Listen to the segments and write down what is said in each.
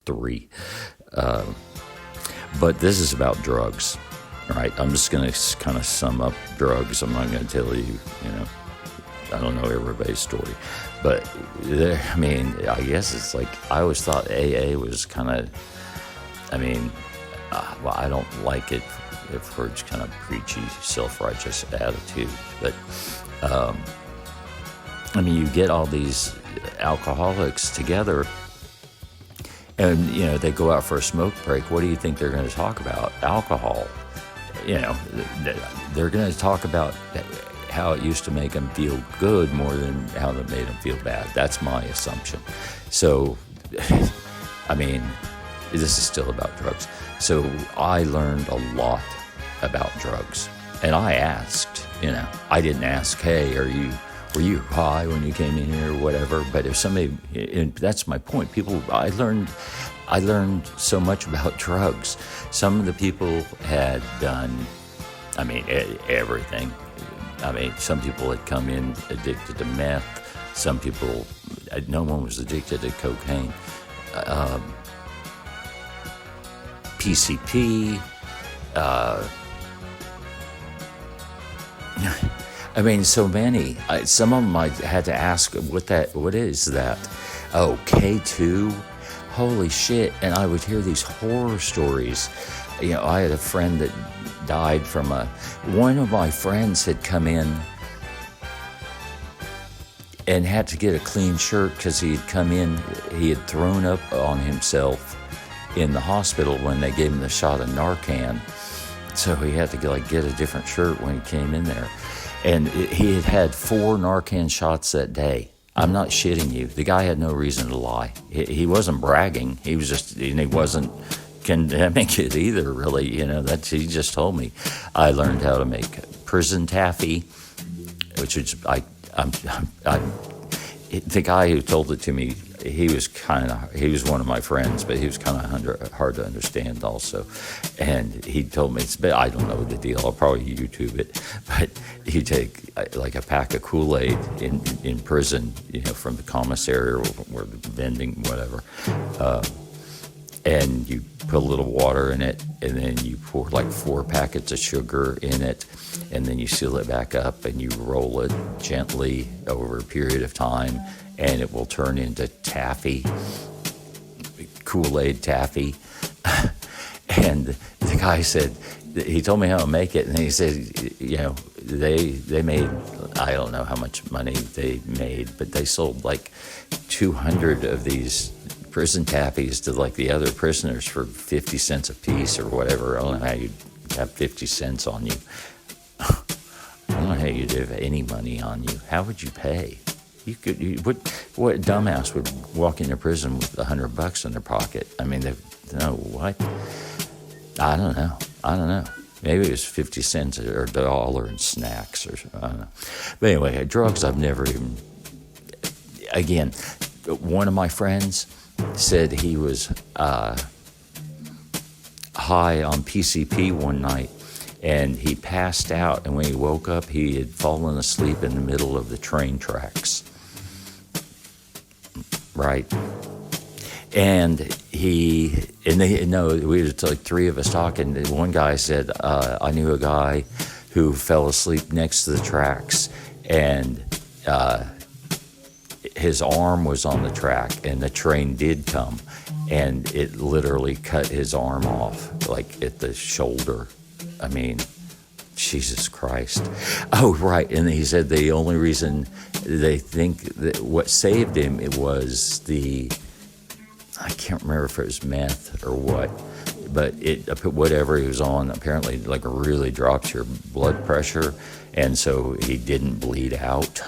3. But this is about drugs, right? I'm just going to kind of sum up drugs. I'm not going to tell you, I don't know everybody's story. But, I guess it's like, I always thought AA was kind of, I don't like it for its kind of preachy, self-righteous attitude. But, you get all these alcoholics together, and, they go out for a smoke break. What do you think they're going to talk about? Alcohol. They're going to talk about how it used to make them feel good more than how it made them feel bad. That's my assumption. So, this is still about drugs. So I learned a lot about drugs. And I asked, I didn't ask, hey, were you high when you came in here or whatever? But if somebody, and that's my point, I learned so much about drugs. Some of the people had done, everything. Some people had come in addicted to meth. Some people, no one was addicted to cocaine. PCP, so many. Some of them I had to ask, what is that? Oh, K2? Holy shit. And I would hear these horror stories. I had a friend that died from one of my friends had come in and had to get a clean shirt because he had thrown up on himself in the hospital when they gave him the shot of Narcan. So he had to get a different shirt when he came in there. And he had 4 Narcan shots that day. I'm not shitting you. The guy had no reason to lie. He wasn't bragging. He was just, and he wasn't condemning it either, really. He just told me. I learned how to make prison taffy, which is, the guy who told it to me, he was one of my friends, but he was kind of hard to understand also. And he told me, I don't know the deal, I'll probably YouTube it, but he'd take like a pack of Kool-Aid in prison, from the commissary or the vending, whatever. And you put a little water in it, and then you pour like 4 packets of sugar in it, and then you seal it back up, and you roll it gently over a period of time, and it will turn into taffy, Kool-Aid taffy. And the guy said, he told me how to make it, and he said, they made, I don't know how much money they made, but they sold like 200 of these prison taffies to like the other prisoners for 50 cents a piece or whatever. I don't know how you'd have 50 cents on you. I don't know how you'd have any money on you. How would you pay? What dumbass would walk into prison with $100 in their pocket? What? I don't know. Maybe it was 50 cents or $1 in snacks or I don't know. But anyway, drugs I've never even. Again, one of my friends said he was high on PCP one night, and he passed out, and when he woke up, he had fallen asleep in the middle of the train tracks. Right? And we was like 3 of us talking. One guy said, I knew a guy who fell asleep next to the tracks, and his arm was on the track, and the train did come, and it literally cut his arm off, like at the shoulder. Jesus Christ. Oh, right. And he said the only reason they think that what saved him, it was I can't remember if it was meth or what, but whatever he was on, apparently like really drops your blood pressure, and so he didn't bleed out.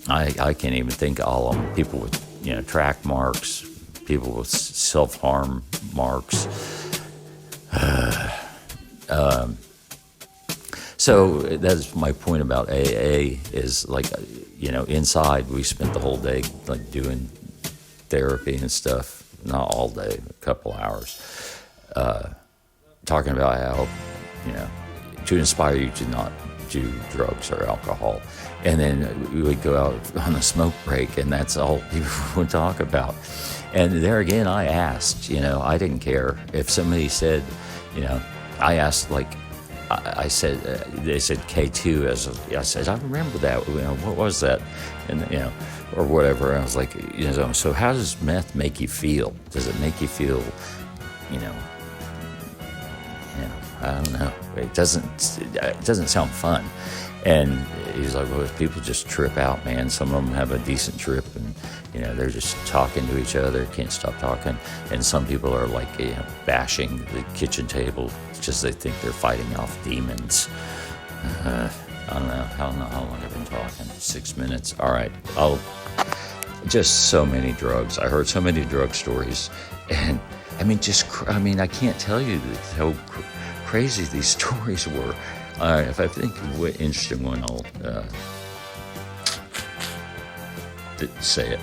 I can't even think of all of them. People with, track marks, people with self-harm marks. So that's my point about AA is like, inside we spent the whole day like doing therapy and stuff, not all day, a couple hours, talking about how, to inspire you to not do drugs or alcohol. And then we would go out on a smoke break, and that's all people would talk about. And there again, I asked, I didn't care. If somebody said, I asked, I said, they said K2, I said, I remember that, what was that? And, or whatever. And I was like, so how does meth make you feel? Does it make you feel, I don't know. It doesn't sound fun. And he's like, well, people just trip out, man. Some of them have a decent trip, and they're just talking to each other, can't stop talking. And some people are like, bashing the kitchen table just they think they're fighting off demons. I don't know how long I've been talking. 6 minutes. All right. Just so many drugs. I heard so many drug stories, and I can't tell you how crazy these stories were. If I think of an interesting one, I'll say it.